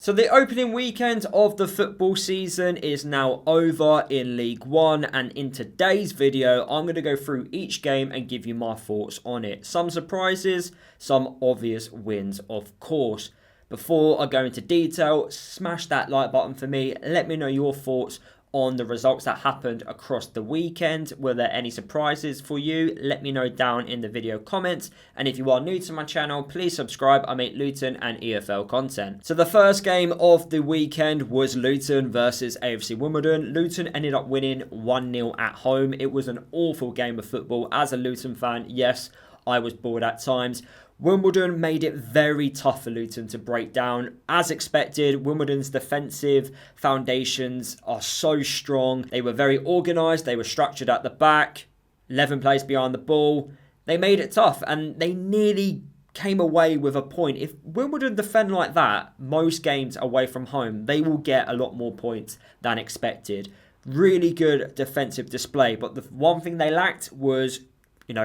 So the opening weekend of the football season is now over in League One, and in today's video I'm going to go through each game and give you my thoughts on it. Some surprises, some obvious wins of course. Before I go into detail, smash that like button for me, let me know your thoughts on the results that happened across the weekend. Were there any surprises for you? Let me know down in the video comments. And if you are new to my channel, please subscribe. I make Luton and EFL content. So the first game of the weekend was Luton versus AFC Wimbledon. Luton ended up winning 1-0 at home. It was an awful game of football. As a Luton fan, yes, I was bored at times. Wimbledon made it very tough for Luton to break down. As expected, Wimbledon's defensive foundations are so strong. They were very organised. They were structured at the back. 11 players behind the ball. They made it tough and they nearly came away with a point. If Wimbledon defend like that, most games away from home, they will get a lot more points than expected. Really good defensive display. But the one thing they lacked was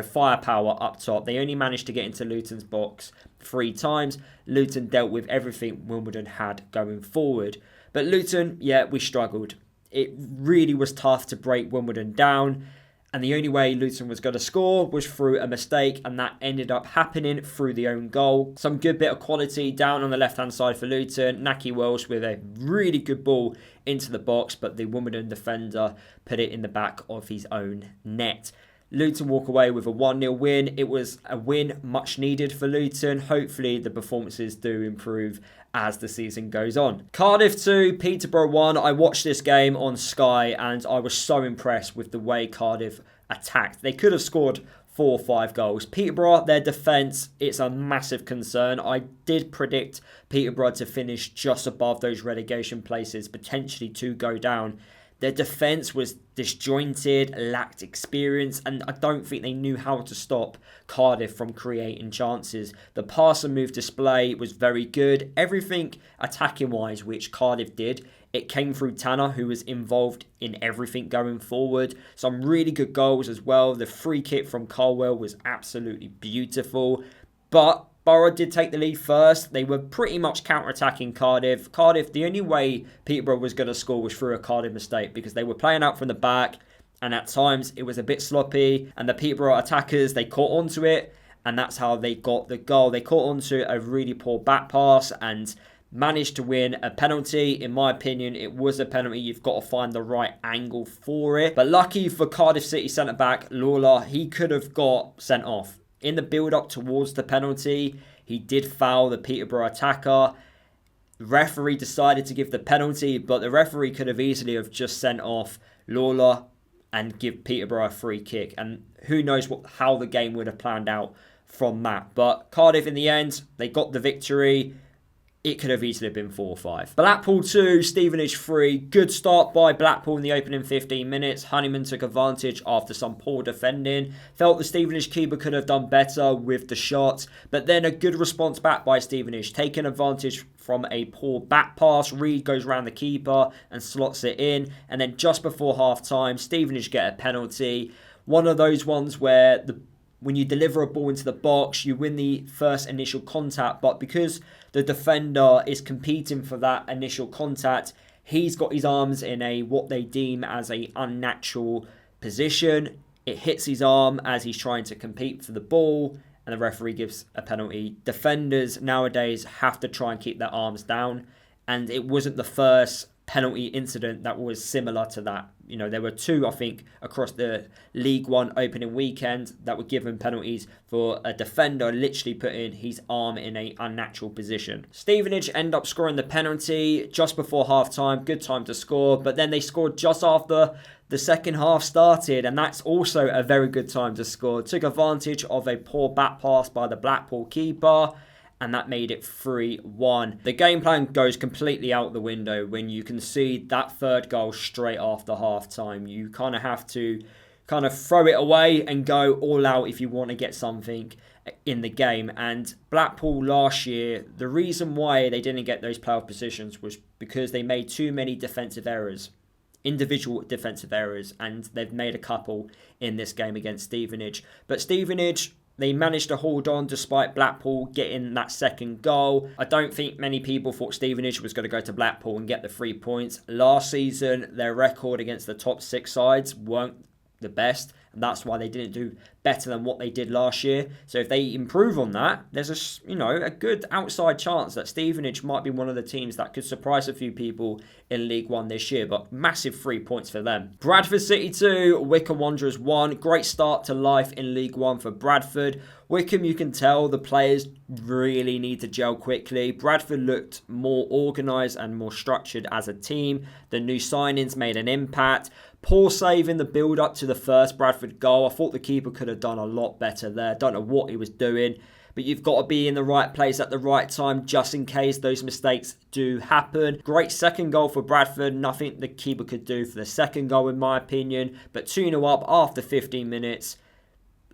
firepower up top. They only managed to get into Luton's box 3 times. Luton dealt with everything Wimbledon had going forward. But Luton, yeah, we struggled. It really was tough to break Wimbledon down. And the only way Luton was going to score was through a mistake. And that ended up happening through the own goal. Some good bit of quality down on the left-hand side for Luton. Naki Welsh with a really good ball into the box. But the Wimbledon defender put it in the back of his own net. Luton walk away with a 1-0 win. It was a win much needed for Luton. Hopefully the performances do improve as the season goes on. Cardiff 2, Peterborough 1. I watched this game on Sky and I was so impressed with the way Cardiff attacked. They could have scored 4 or 5 goals. Peterborough, their defence, it's a massive concern. I did predict Peterborough to finish just above those relegation places, potentially to go down. Their defence was disjointed, lacked experience, and I don't think they knew how to stop Cardiff from creating chances. The pass and move display was very good. Everything attacking-wise, which Cardiff did, it came through Tanner, who was involved in everything going forward. Some really good goals as well. The free kick from Colwell was absolutely beautiful. But Borough did take the lead first. They were pretty much counter-attacking Cardiff. Cardiff, the only way Peterborough was going to score was through a Cardiff mistake because they were playing out from the back and at times it was a bit sloppy and the Peterborough attackers, they caught onto it and that's how they got the goal. They caught onto a really poor back pass and managed to win a penalty. In my opinion, it was a penalty. You've got to find the right angle for it. But lucky for Cardiff City centre-back, Lawler, he could have got sent off. In the build-up towards the penalty, he did foul the Peterborough attacker. The referee decided to give the penalty, but the referee could have easily have just sent off Lawler and give Peterborough a free kick. And who knows how the game would have planned out from that. But Cardiff, in the end, they got the victory. It could have easily been 4-5. Blackpool 2, Stevenage 3. Good start by Blackpool in the opening 15 minutes. Honeyman took advantage after some poor defending. Felt the Stevenage keeper could have done better with the shots. But then a good response back by Stevenage. Taking advantage from a poor back pass. Reed goes round the keeper and slots it in. And then just before half-time, Stevenage get a penalty. One of those ones where when you deliver a ball into the box, you win the first initial contact. But because the defender is competing for that initial contact, he's got his arms in what they deem as a unnatural position. It hits his arm as he's trying to compete for the ball, and the referee gives a penalty. Defenders nowadays have to try and keep their arms down, and it wasn't the first penalty incident that was similar to that. There were 2, I think, across the League One opening weekend that were given penalties for a defender literally putting his arm in an unnatural position. Stevenage end up scoring the penalty just before half-time. Good time to score, but then they scored just after the second half started, and that's also a very good time to score. Took advantage of a poor back pass by the Blackpool keeper, and that made it 3-1. The game plan goes completely out the window when you concede that third goal straight after half-time. You kind of have to throw it away and go all out if you want to get something in the game. And Blackpool last year, the reason why they didn't get those playoff positions was because they made too many defensive errors. Individual defensive errors, and they've made a couple in this game against Stevenage. But Stevenage, They managed to hold on despite Blackpool getting that second goal. I don't think many people thought Stevenage was going to go to Blackpool and get the 3 points. Last season, their record against the top 6 sides weren't the best, and that's why they didn't do better than what they did last year. So if they improve on that, there's a good outside chance that Stevenage might be one of the teams that could surprise a few people in League One this year. But massive 3 points for them. Bradford City 2, Wickham Wanderers 1. Great start to life in League One for Bradford. Wickham, you can tell the players really need to gel quickly. Bradford looked more organised and more structured as a team. The new signings made an impact. Poor save in the build-up to the first Bradford goal. I thought the keeper could have done a lot better there. Don't know what he was doing. But you've got to be in the right place at the right time just in case those mistakes do happen. Great second goal for Bradford. Nothing the keeper could do for the second goal in my opinion. But 2-0 up after 15 minutes.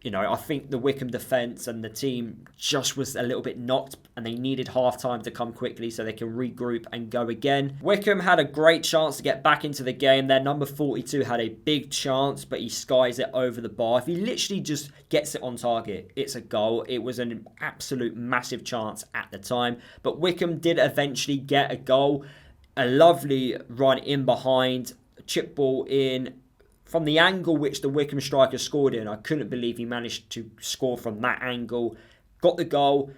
I think the Wickham defence and the team just was a little bit knocked and they needed half-time to come quickly so they can regroup and go again. Wickham had a great chance to get back into the game. Their number 42 had a big chance, but he skies it over the bar. If he literally just gets it on target, it's a goal. It was an absolute massive chance at the time. But Wickham did eventually get a goal. A lovely run in behind, chip ball in. From the angle which the Wickham striker scored in, I couldn't believe he managed to score from that angle. Got the goal,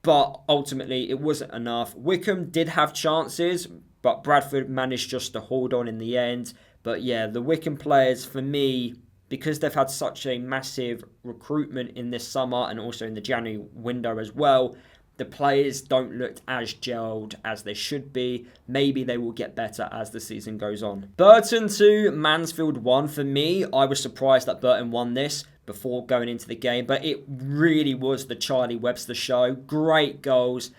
but ultimately it wasn't enough. Wickham did have chances, but Bradford managed just to hold on in the end. But yeah, the Wickham players, for me, because they've had such a massive recruitment in this summer and also in the January window as well, the players don't look as gelled as they should be. Maybe they will get better as the season goes on. Burton 2, Mansfield 1. For me, I was surprised that Burton won this before going into the game, but it really was the Charlie Webster show. Great goals.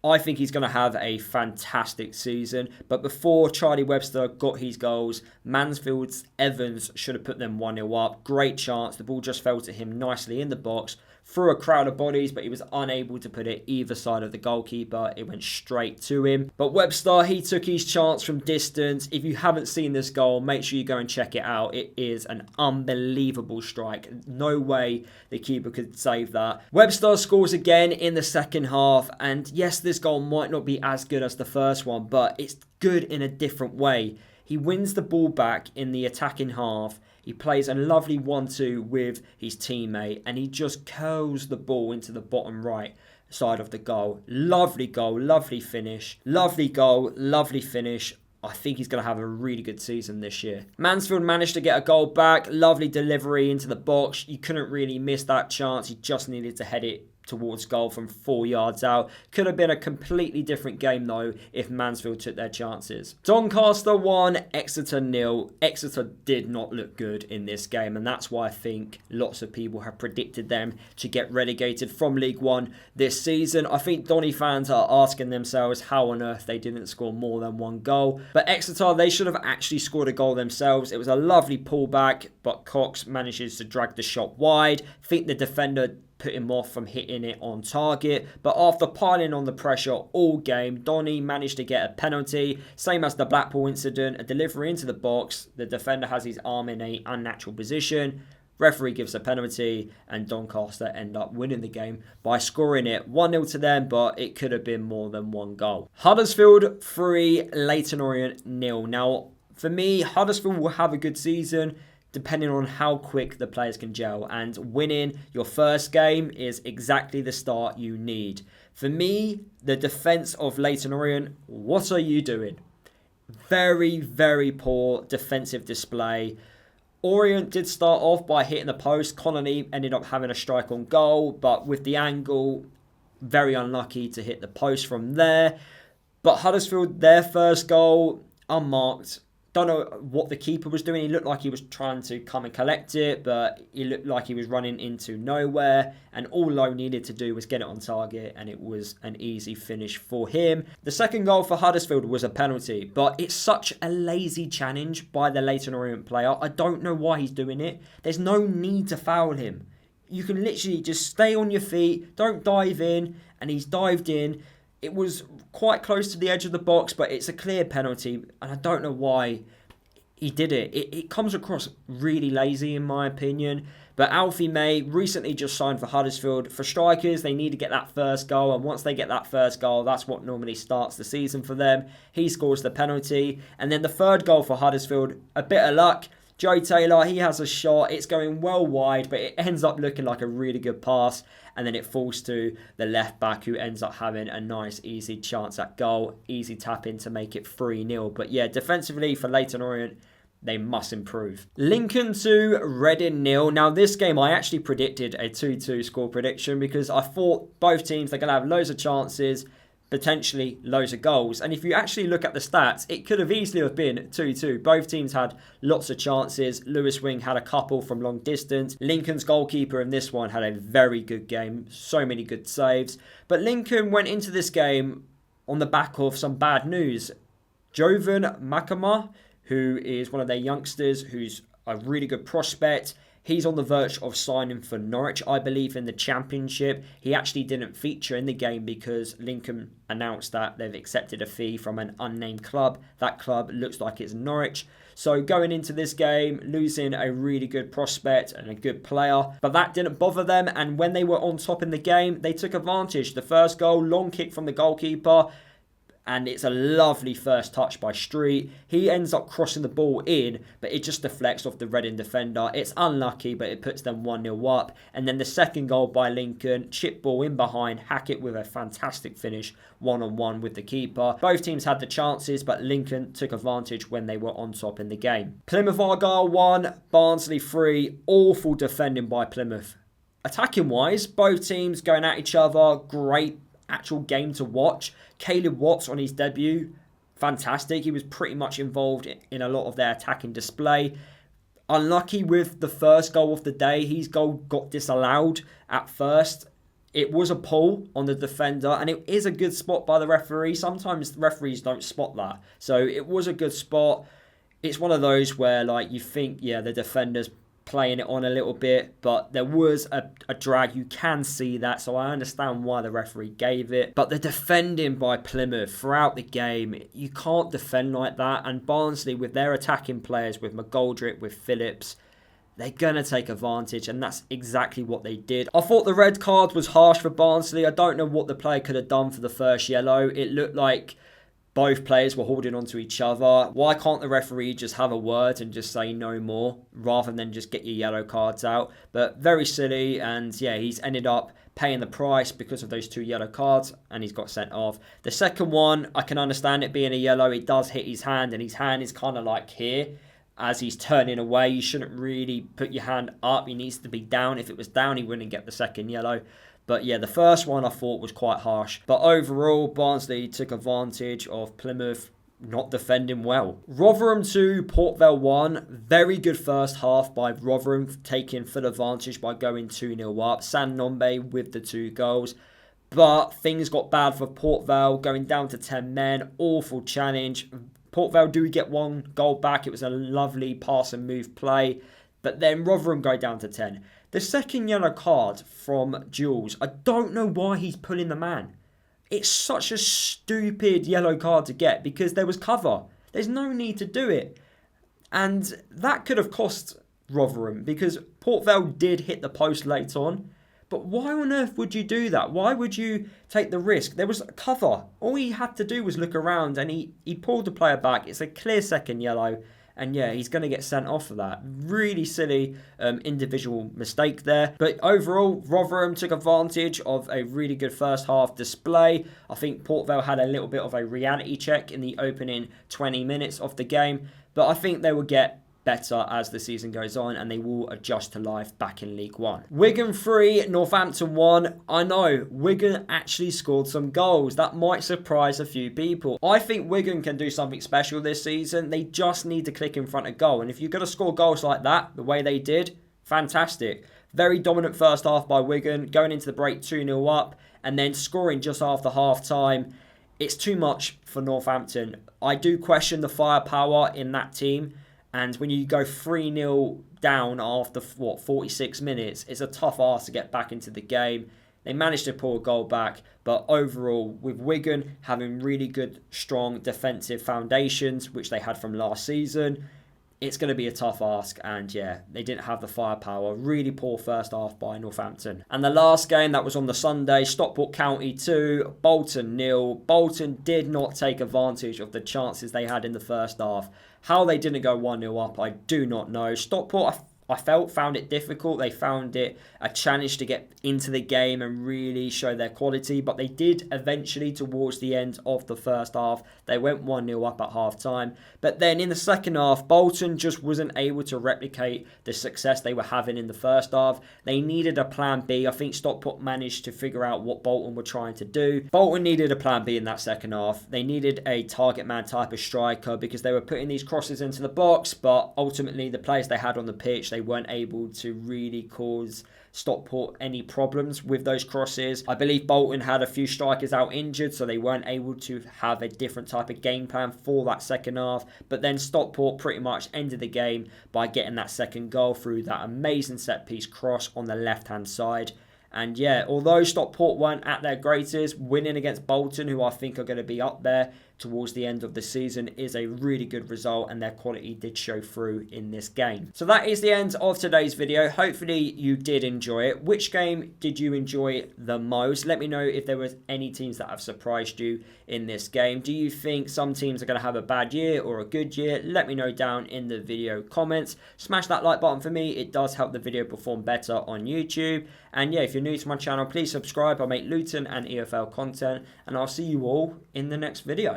I think he's going to have a fantastic season. But before Charlie Webster got his goals, Mansfield's Evans should have put them 1-0 up. Great chance. The ball just fell to him nicely in the box. Through a crowd of bodies, but he was unable to put it either side of the goalkeeper. It went straight to him. But Webster, he took his chance from distance. If you haven't seen this goal, make sure you go and check it out. It is an unbelievable strike. No way the keeper could save that. Webster scores again in the second half. And yes, this goal might not be as good as the first one, but it's good in a different way. He wins the ball back in the attacking half. He plays a lovely 1-2 with his teammate and he just curls the ball into the bottom right side of the goal. Lovely goal, lovely finish. Lovely goal, lovely finish. I think he's going to have a really good season this year. Mansfield managed to get a goal back. Lovely delivery into the box. You couldn't really miss that chance. He just needed to head it towards goal from 4 yards out. Could have been a completely different game though if Mansfield took their chances. Doncaster 1, Exeter 0. Exeter did not look good in this game and that's why I think lots of people have predicted them to get relegated from League One this season. I think Donny fans are asking themselves how on earth they didn't score more than one goal. But Exeter, they should have actually scored a goal themselves. It was a lovely pullback, but Cox manages to drag the shot wide. I think the defender put him off from hitting it on target. But after piling on the pressure all game, Donny managed to get a penalty. Same as the Blackpool incident, a delivery into the box. The defender has his arm in an unnatural position. Referee gives a penalty and Doncaster end up winning the game by scoring it 1-0 to them, but it could have been more than one goal. Huddersfield 3, Leighton Orient 0. Now, for me, Huddersfield will have a good season depending on how quick the players can gel, and winning your first game is exactly the start you need. For me, the defence of Leighton Orient, what are you doing? Very, very poor defensive display. Orient did start off by hitting the post. Connolly ended up having a strike on goal, but with the angle, very unlucky to hit the post from there. But Huddersfield, their first goal, unmarked. Don't know what the keeper was doing. He looked like he was trying to come and collect it, but he looked like he was running into nowhere. And all Lowe needed to do was get it on target, and it was an easy finish for him. The second goal for Huddersfield was a penalty, but it's such a lazy challenge by the Leighton Orient player. I don't know why he's doing it. There's no need to foul him. You can literally just stay on your feet, don't dive in, and he's dived in. It was quite close to the edge of the box, but it's a clear penalty, and I don't know why he did it. It comes across really lazy in my opinion. But Alfie May recently just signed for Huddersfield. For strikers, they need to get that first goal. And once they get that first goal, that's what normally starts the season for them. He scores the penalty. And then the third goal for Huddersfield, a bit of luck. Joe Taylor, he has a shot. It's going well wide, but it ends up looking like a really good pass. And then it falls to the left back, who ends up having a nice, easy chance at goal. Easy tap in to make it 3-0. But yeah, defensively for Leighton Orient, they must improve. Lincoln 2, Reading 0. Now this game I actually predicted a 2-2 score prediction because I thought both teams, they're going to have loads of chances, potentially loads of goals. And if you actually look at the stats, it could have easily have been 2-2. Both teams had lots of chances. Lewis Wing had a couple from long distance. Lincoln's goalkeeper in this one had a very good game. So many good saves. But Lincoln went into this game on the back of some bad news. Jovan Makama, who is one of their youngsters, who's a really good prospect. He's on the verge of signing for Norwich, I believe, in the Championship. He actually didn't feature in the game because Lincoln announced that they've accepted a fee from an unnamed club. That club looks like it's Norwich. So going into this game, losing a really good prospect and a good player. But that didn't bother them, and when they were on top in the game, they took advantage. The first goal, long kick from the goalkeeper, and it's a lovely first touch by Street. He ends up crossing the ball in, but it just deflects off the Reading defender. It's unlucky, but it puts them 1-0 up. And then the second goal by Lincoln, chip ball in behind, Hackett with a fantastic finish, 1-on-1 with the keeper. Both teams had the chances, but Lincoln took advantage when they were on top in the game. Plymouth Argyle 1, Barnsley 3. Awful defending by Plymouth. Attacking wise, both teams going at each other. Great actual game to watch. Caleb Watts on his debut, fantastic. He was pretty much involved in a lot of their attacking display. Unlucky with the first goal of the day. His goal got disallowed at first. It was a pull on the defender, and it is a good spot by the referee. Sometimes referees don't spot that. So it was a good spot. It's one of those where like you think, yeah, the defender's playing it on a little bit, but there was a drag. You can see that, so I understand why the referee gave it. But the defending by Plymouth throughout the game, you can't defend like that. And Barnsley, with their attacking players, with McGoldrick, with Phillips, they're going to take advantage, and that's exactly what they did. I thought the red card was harsh for Barnsley. I don't know what the player could have done for the first yellow. It looked like both players were holding on to each other. Why can't the referee just have a word and just say no more rather than just get your yellow cards out? But very silly, and yeah, he's ended up paying the price because of those 2 yellow cards, and he's got sent off. The second one, I can understand it being a yellow. It does hit his hand, and his hand is kind of like here as he's turning away. You shouldn't really put your hand up. He needs to be down. If it was down, he wouldn't get the second yellow. But yeah, the first one I thought was quite harsh. But overall, Barnsley took advantage of Plymouth not defending well. Rotherham 2, Port Vale 1. Very good first half by Rotherham, taking full advantage by going 2-0 up. San Nombe with the 2 goals. But things got bad for Port Vale, going down to 10 men. Awful challenge. Port Vale do get 1 goal back. It was a lovely pass and move play. But then Rotherham go down to 10. The second yellow card from Jules, I don't know why he's pulling the man. It's such a stupid yellow card to get because there was cover. There's no need to do it. And that could have cost Rotherham because Port Vale did hit the post late on. But why on earth would you do that? Why would you take the risk? There was cover. All he had to do was look around, and he pulled the player back. It's a clear second yellow. And yeah, he's going to get sent off for that. Really silly individual mistake there. But overall, Rotherham took advantage of a really good first half display. I think Port Vale had a little bit of a reality check in the opening 20 minutes of the game. But I think they will get better as the season goes on, and they will adjust to life back in League One. Wigan 3, Northampton 1. I know, Wigan actually scored some goals. That might surprise a few people. I think Wigan can do something special this season. They just need to click in front of goal. And if you're going to score goals like that, the way they did, fantastic. Very dominant first half by Wigan, going into the break 2-0 up, and then scoring just after half time. It's too much for Northampton. I do question the firepower in that team. And when you go 3-0 down after, 46 minutes, it's a tough ask to get back into the game. They managed to pull a goal back, but overall, with Wigan having really good, strong defensive foundations, which they had from last season, it's going to be a tough ask, and yeah, they didn't have the firepower. Really poor first half by Northampton. And the last game, that was on the Sunday, Stockport County 2, Bolton 0. Bolton did not take advantage of the chances they had in the first half. How they didn't go 1-0 up, I do not know. Stockport, I found it difficult. They found it a challenge to get into the game and really show their quality, but they did eventually towards the end of the first half. They went 1-0 up at half time, but then in the second half, Bolton just wasn't able to replicate the success they were having in the first half. They needed a plan B. I think Stockport managed to figure out what Bolton were trying to do. Bolton needed a plan B in that second half. They needed a target man type of striker because they were putting these crosses into the box, but ultimately the players they had on the pitch, they weren't able to really cause Stockport any problems with those crosses. I believe Bolton had a few strikers out injured, so they weren't able to have a different type of game plan for that second half. But then Stockport pretty much ended the game by getting that second goal through that amazing set piece cross on the left hand side. And yeah, although Stockport weren't at their greatest, winning against Bolton, who I think are going to be up there towards the end of the season, is a really good result, and their quality did show through in this game. So that is the end of today's video. Hopefully you did enjoy it. Which game did you enjoy the most? Let me know if there was any teams that have surprised you in this game. Do you think some teams are going to have a bad year or a good year? Let me know down in the video comments. Smash that like button for me. It does help the video perform better on YouTube. And yeah, if you're new to my channel, please subscribe. I make Luton and EFL content, and I'll see you all in the next video.